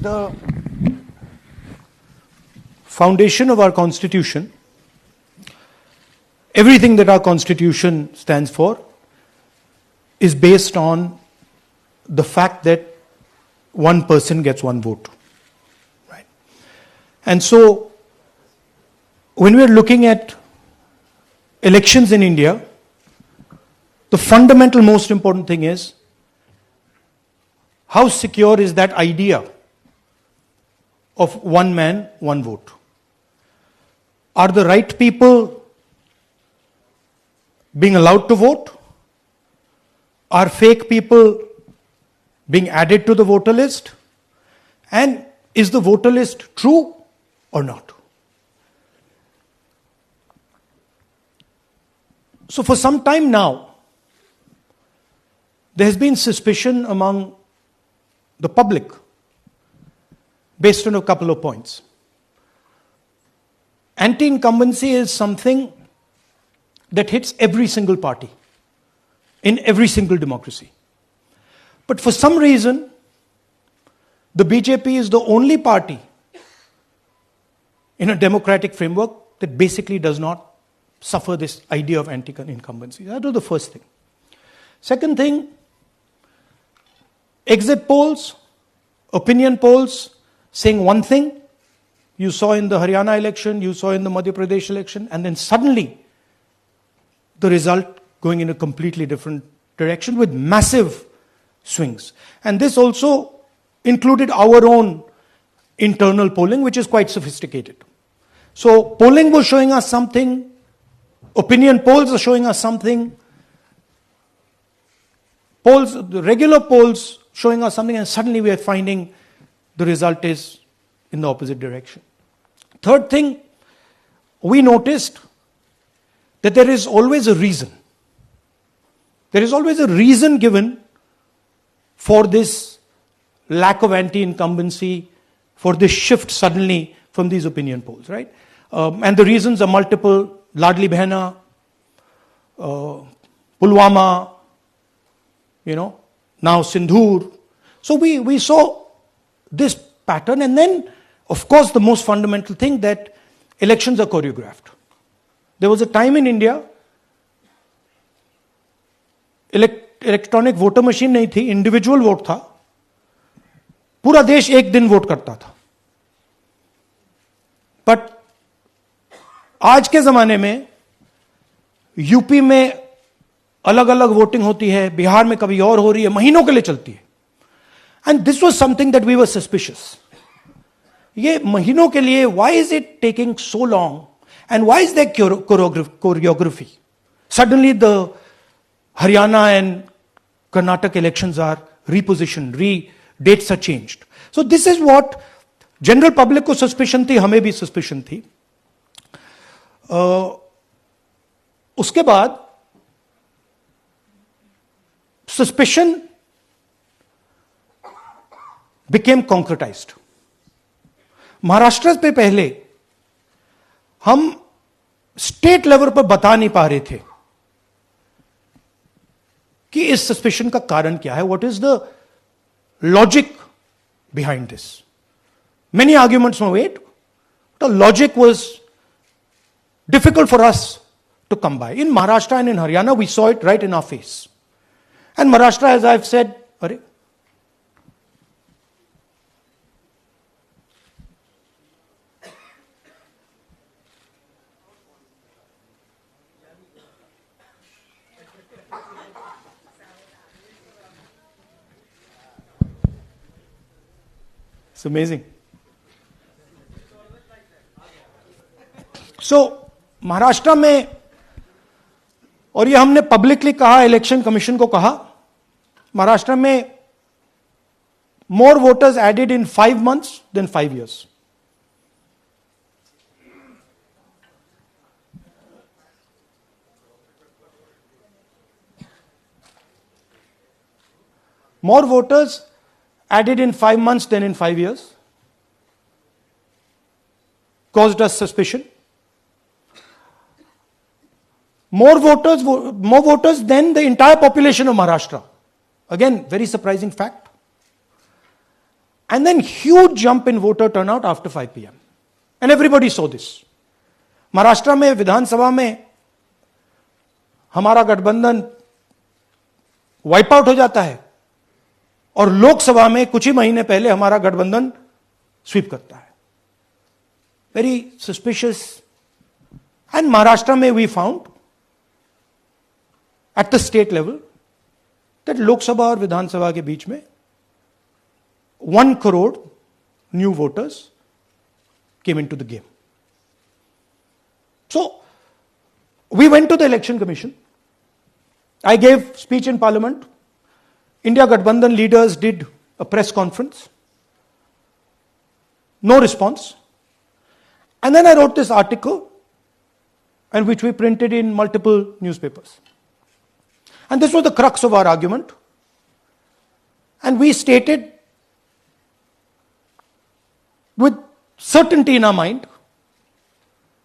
the foundation of our constitution, everything that our constitution stands for is based on the fact that one person gets one vote. Right? And so, when we're looking at elections in India, the fundamental most important thing is how secure is that idea of one man, one vote? Are the right people being allowed to vote? Are fake people being added to the voter list? And is the voter list true or not? So for some time now, there has been suspicion among the public based on a couple of points. Anti-incumbency is something that hits every single party in every single democracy. But for some reason, the BJP is the only party in a democratic framework that basically does not suffer this idea of anti-incumbency. That was the first thing. Second thing, exit polls, opinion polls saying one thing, you saw in the Haryana election, you saw in the Madhya Pradesh election, and then suddenly the result going in a completely different direction with massive swings. And this also included our own internal polling, which is quite sophisticated. So polling was showing us something, opinion polls are showing us something, polls, the regular polls showing us something, and suddenly we are finding the result is in the opposite direction. Third thing, we noticed that there is always a reason. There is always a reason given for this lack of anti-incumbency, for this shift suddenly from these opinion polls, right? And the reasons are multiple. Ladli Behna, Pulwama, now Sindhur. So we saw this pattern, and then, of course, the most fundamental thing that elections are choreographed. There was a time in India, electronic voter machine नहीं थी, individual vote था, पूरा देश एक दिन vote करता था. But आज के जमाने में यूपी में अलग अलग वोटिंग होती है, बिहार में कभी और हो रही है, महीनों के लिए चलती है. And this was something that we were suspicious. ये महीनों के लिए, why is it taking so long and why is that choreography? Suddenly the Haryana and Karnataka elections are repositioned, dates are changed. So this is what general public को suspicion थी, हमें भी suspicion थी. उसके बाद सस्पिशन became concretized. महाराष्ट्र पे पहले हम स्टेट लेवल पर बता नहीं पा रहे थे कि इस सस्पिशन का कारण क्या है, what is the logic behind this. Many arguments were made. The logic was difficult for us to come by. In Maharashtra and in Haryana, we saw it right in our face. And Maharashtra, as I've said, it's amazing. सो महाराष्ट्र में, और ये हमने publicly कहा, election commission को कहा, महाराष्ट्र में more voters added in 5 months than 5 years. More voters added in 5 months than in 5 years caused us suspicion. More voters than the entire population of Maharashtra. Again, very surprising fact. And then huge jump in voter turnout after 5 p.m. And everybody saw this. Maharashtra में विधानसभा में हमारा गठबंधन wipe out हो जाता है और लोकसभा में कुछ ही महीने पहले हमारा गठबंधन स्वीप करता है. Very suspicious. एंड महाराष्ट्र में we found at the state level that Lok Sabha और विधानसभा के बीच में 1 crore new voters came into the game. So, we went to the election commission. I gave speech in parliament. India Gathbandhan leaders did a press conference. No response. And then I wrote this article, and which we printed in multiple newspapers. And this was the crux of our argument. And we stated with certainty in our mind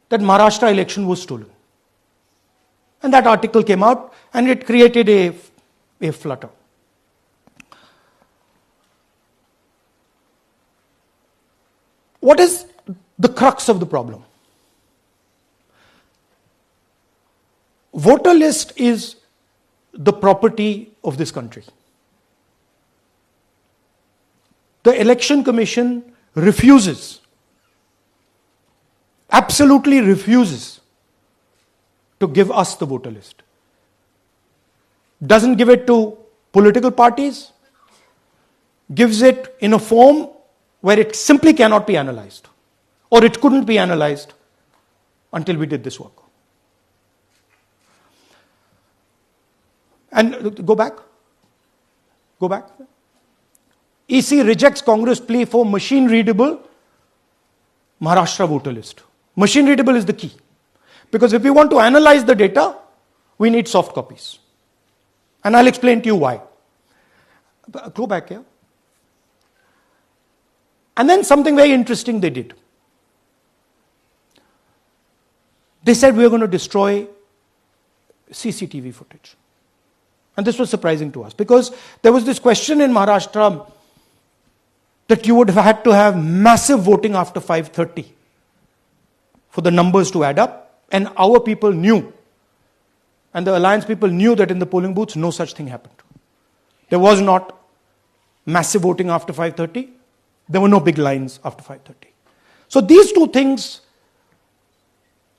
that Maharashtra election was stolen. And that article came out and it created a flutter. What is the crux of the problem? Voter list is the property of this country. The Election Commission refuses, absolutely refuses to give us the voter list. Doesn't give it to political parties, gives it in a form where it simply cannot be analyzed, or it couldn't be analyzed until we did this work. And go back. EC rejects Congress plea for machine readable Maharashtra voter list. Machine readable is the key. Because if we want to analyze the data, we need soft copies. And I'll explain to you why. Go back here. And then something very interesting they did. They said we are going to destroy CCTV footage. And this was surprising to us because there was this question in Maharashtra that you would have had to have massive voting after 5:30 for the numbers to add up. And our people knew, and the alliance people knew that in the polling booths, no such thing happened. There was not massive voting after 5:30. There were no big lines after 5:30. So these two things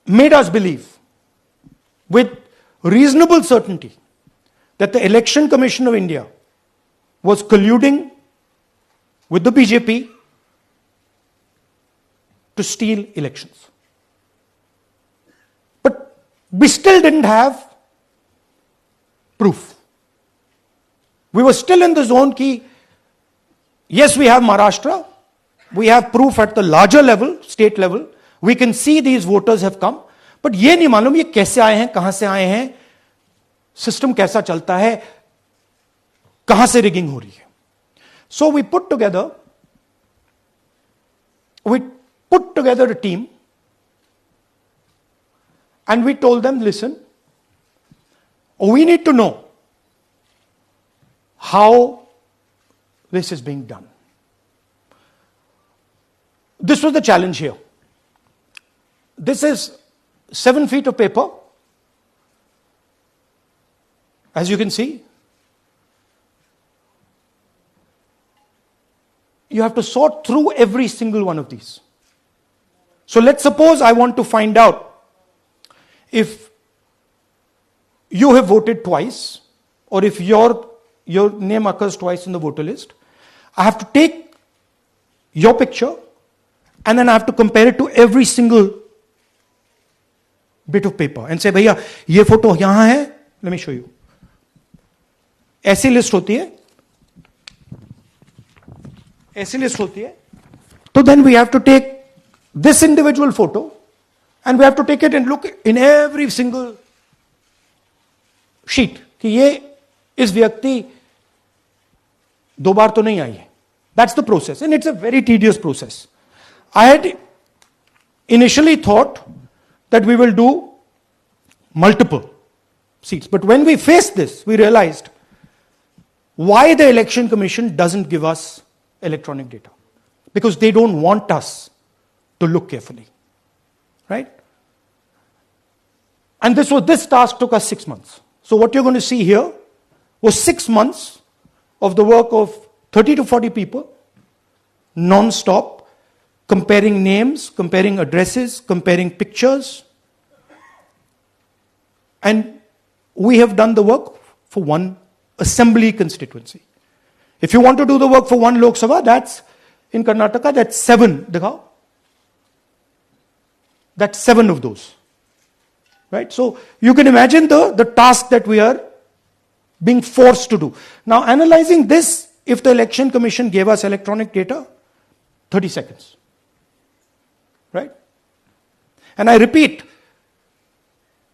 made us believe with reasonable certainty that the Election Commission of India was colluding with the BJP to steal elections. But we still didn't have proof. We were still in the zone ki, yes, we have Maharashtra, we have proof at the larger level, state level, we can see these voters have come, but ये नहीं मालूम ये कैसे आए हैं, कहां से आए हैं, सिस्टम कैसा चलता है, कहां से रिगिंग हो रही है. So we put together a team and we told them, listen, we need to know how this is being done. This was the challenge here. This is 7 feet of paper. As you can see, you have to sort through every single one of these. So let's suppose I want to find out if you have voted twice or if your name occurs twice in the voter list. I have to take your picture and then I have to compare it to every single bit of paper and say, भैया ये photo यहां है, let me show you. ऐसी list होती है, ऐसी list होती है. So then we have to take this individual photo and we have to take it and look in every single sheet कि ये इस व्यक्ति दो बार तो नहीं आई है. That's the process and it's a very tedious process. I had initially thought that we will do multiple seats, but when we faced this, we realized why the Election Commission doesn't give us electronic data because they don't want us to look carefully, right? And this task took us 6 months. So what you're going to see here was 6 months of the work of 30 to 40 people, non-stop, comparing names, comparing addresses, comparing pictures. And we have done the work for one assembly constituency. If you want to do the work for one Lok Sabha, that's in Karnataka, that's 7. Dikhao. That's 7 of those. Right? So you can imagine the task that we are being forced to do. Now, analyzing this, if the Election Commission gave us electronic data, 30 seconds. Right? And I repeat,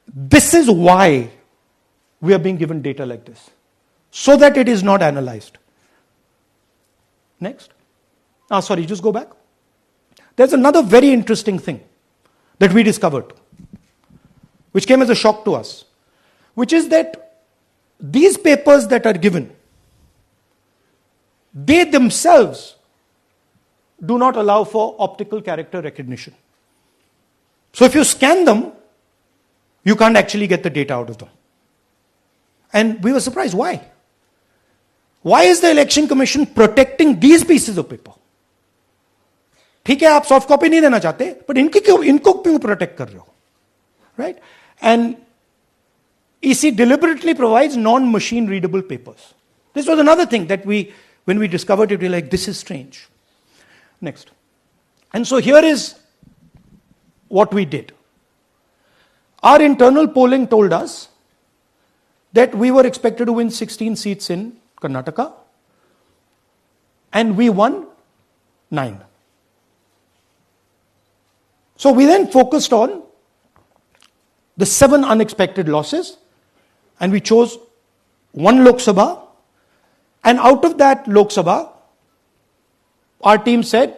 this is why we are being given data like this, so that it is not analyzed. Next. Sorry, just go back. There's another very interesting thing that we discovered, which came as a shock to us, which is that these papers that are given, they themselves do not allow for optical character recognition. So if you scan them, you can't actually get the data out of them. And we were surprised. Why? Why is the Election Commission protecting these pieces of paper? ठीक है, आप soft copy नहीं देना चाहते, but इनको क्यों protect कर रहे हो? Right? And EC deliberately provides non-machine readable papers. This was another thing that when we discovered it, we were like, this is strange. Next. And so here is what we did. Our internal polling told us that we were expected to win 16 seats in Karnataka, and we won 9. So we then focused on the 7 unexpected losses, and we chose 1 Lok Sabha, and out of that Lok Sabha, our team said,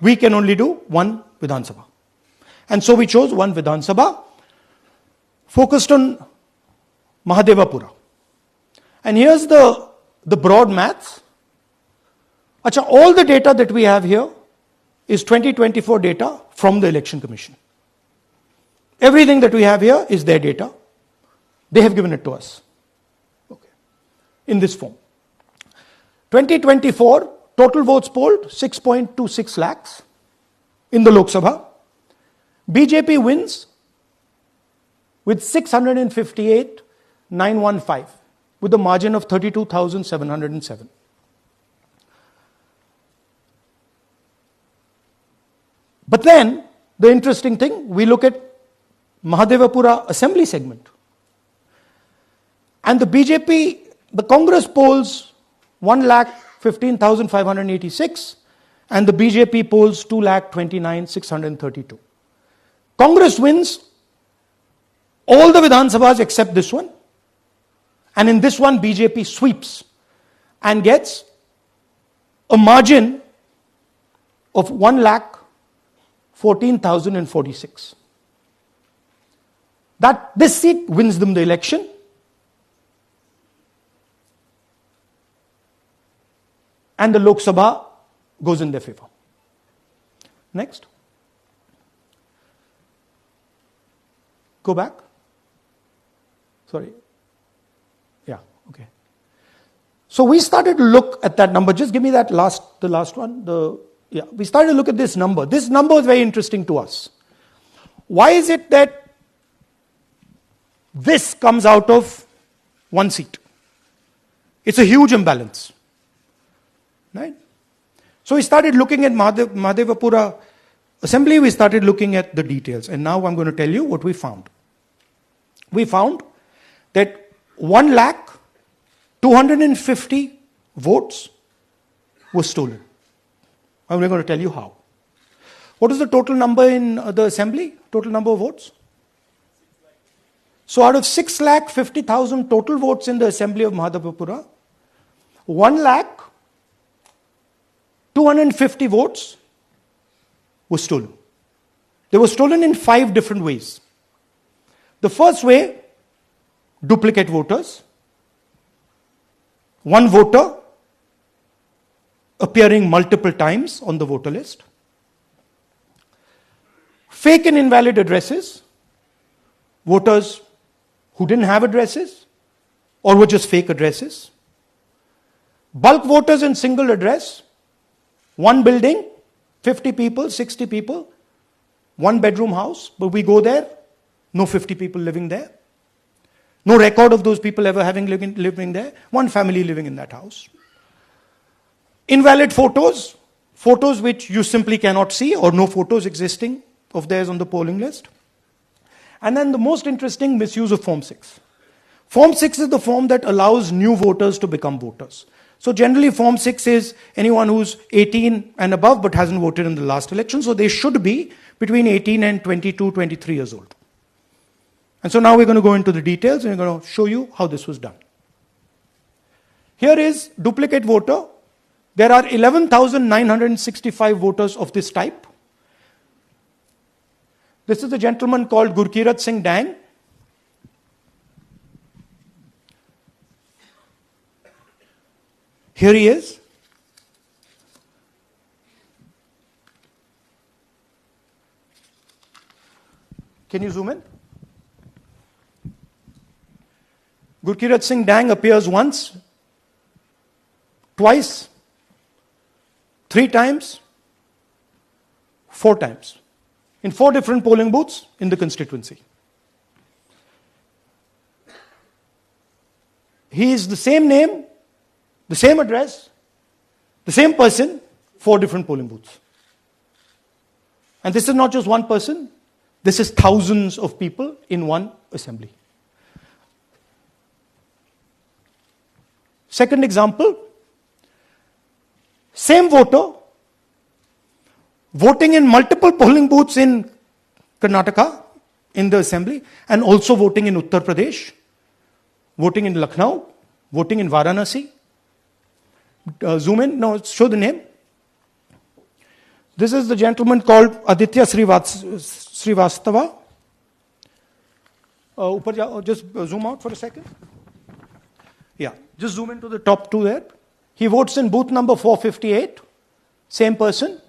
we can only do 1 Vidhan Sabha. And so we chose 1 Vidhan Sabha, focused on Mahadevapura. And here's the broad maths. Achha, all the data that we have here is 2024 data from the Election Commission. Everything that we have here is their data. They have given it to us. Okay. In this form. 2024, total votes polled, 6.26 lakhs in the Lok Sabha. BJP wins with 658,915 with a margin of 32,707. But then, the interesting thing, we look at Mahadevapura assembly segment. And the BJP, the Congress polls 1,15,586 and the BJP polls 2,29,632. Congress wins all the Vidhan Sabhas except this one. And in this one, BJP sweeps and gets a margin of 1,14,046. This seat wins them the election. And the Lok Sabha goes in their favor. Next. Go back. Sorry. Yeah, okay. So we started to look at that number. Just give me the last one. We started to look at this number. This number is very interesting to us. Why is it that this comes out of 1 seat? It's a huge imbalance. Right? So we started looking at Mahadevapura assembly, we started looking at the details. And now I'm going to tell you what we found. We found that 1,250,000 votes were stolen. I'm going to tell you how. What is the total number in the assembly? Total number of votes? So out of 6,50,000 total votes in the assembly of Mahadevapura, 1,250,000 votes were stolen. They were stolen in 5 different ways. The first way, duplicate voters. One voter, appearing multiple times on the voter list. Fake and invalid addresses, voters who didn't have addresses or were just fake addresses. Bulk voters in single address, one building, 50 people, 60 people, one bedroom house, but we go there, no 50 people living there. No record of those people ever having living there, one family living in that house. Invalid photos, photos which you simply cannot see or no photos existing of theirs on the polling list. And then the most interesting, misuse of Form 6. Form 6 is the form that allows new voters to become voters. So generally Form 6 is anyone who's 18 and above but hasn't voted in the last election, so they should be between 18 and 22, 23 years old. And so now we're going to go into the details and we're going to show you how this was done. Here is duplicate voter. There are 11,965 voters of this type. This is a gentleman called Gurkirat Singh Dang. Here he is. Can you zoom in? Gurkirat Singh Dang appears once, twice, 3 times, 4 times, in 4 different polling booths in the constituency. He is the same name, the same address, the same person, 4 different polling booths. And this is not just one person, this is thousands of people in one assembly. Second example, same voter voting in multiple polling booths in Karnataka in the assembly and also voting in Uttar Pradesh, voting in Lucknow, voting in Varanasi. Zoom in, no, show the name. This is the gentleman called Aditya Srivastava. Just zoom out for a second. Yeah, just zoom into the top 2 there. He votes in booth number 458, same person.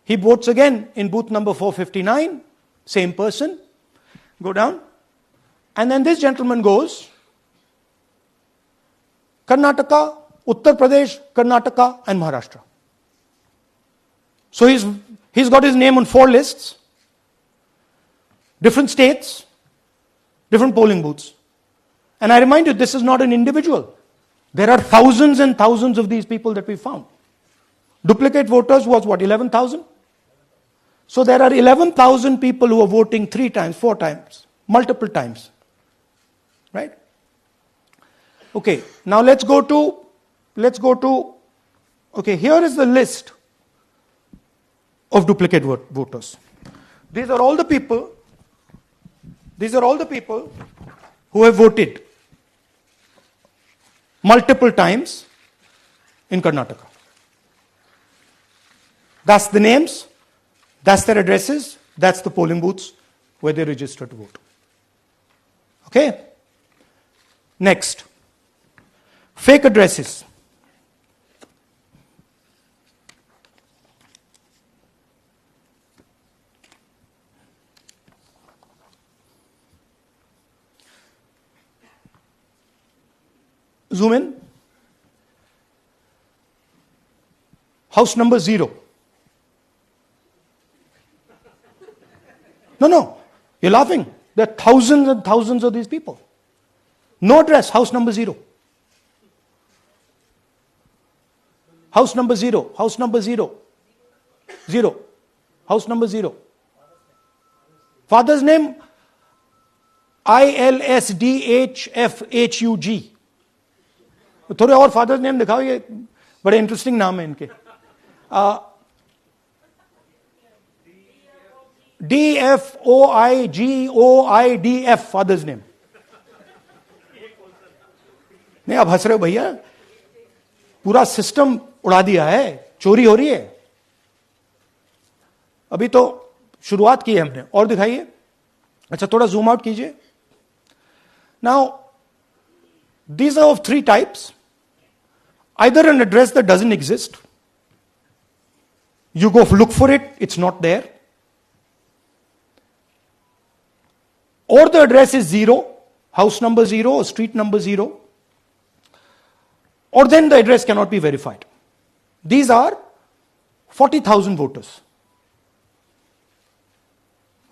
He votes again in booth number 459, same person. Go down. And then this gentleman goes, Karnataka, Uttar Pradesh, Karnataka, and Maharashtra. So he's got his name on 4 lists, different states, different polling booths. And I remind you, this is not an individual. There are thousands and thousands of these people that we found. Duplicate voters was what, 11,000? So there are 11,000 people who are voting 3 times, 4 times, multiple times. Right? Okay, now let's go to, okay, here is the list of duplicate voters. These are all the people who have voted multiple times in Karnataka. That's the names, that's their addresses, that's the polling booths where they register to vote. Okay? Next, fake addresses. Zoom in. House number 0. No, you're laughing. There are thousands and thousands of these people. No address, house number 0. House number 0, house number 0. 0. House number 0. Father's name, ILSDHFHUG. थोड़े और father's name दिखाओ, ये बड़े interesting नाम है इनके. DFOIGOIDF father's name. नहीं, आप हंस रहे हो भैया, पूरा सिस्टम उड़ा दिया है, चोरी हो रही है. अभी तो शुरुआत की है हमने, और दिखाइए. अच्छा, थोड़ा जूम आउट कीजिए. Now these are of 3 types. Either an address that doesn't exist, You go look for it, it's not there. Or the address is 0, house number 0 or street number 0. Or then the address cannot be verified. These are 40,000 voters.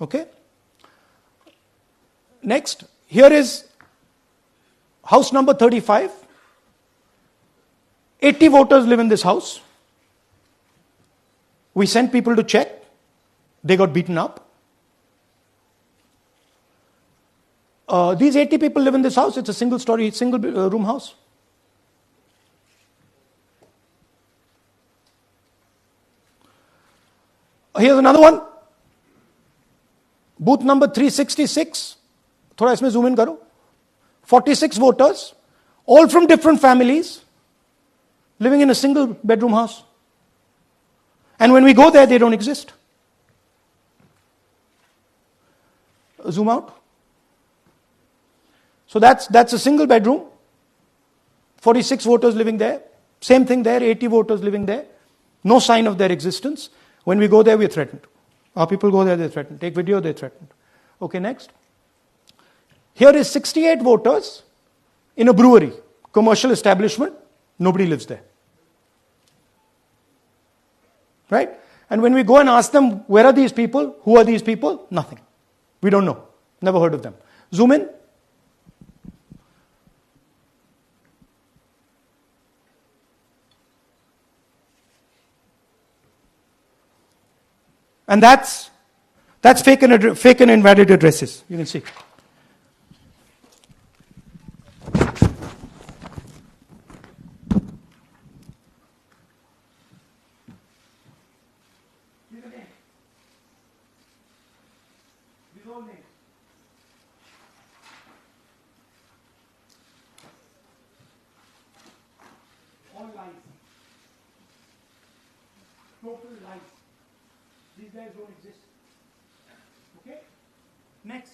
Okay? Next, here is house number 35. 80 voters live in this house. We sent people to check. They got beaten up. These 80 people live in this house. It's a single story, single room house. Here's another one. Booth number 366. थोड़ा इसमें zoom in करो. 46 voters, all from different families, living in a single bedroom house. And when we go there, they don't exist. Zoom out. So that's a single bedroom. 46 voters living there. Same thing there, 80 voters living there. No sign of their existence. When we go there, we're threatened. Our people go there, they're threatened. Take video, they're threatened. Okay, next. Here is 68 voters in a brewery, commercial establishment. Nobody lives there. Right? And when we go and ask them, where are these people? Who are these people? Nothing. We don't know. Never heard of them. Zoom in. And that's fake and invalid addresses. You can see. All lies. Total lies. These guys don't exist. Okay? Next.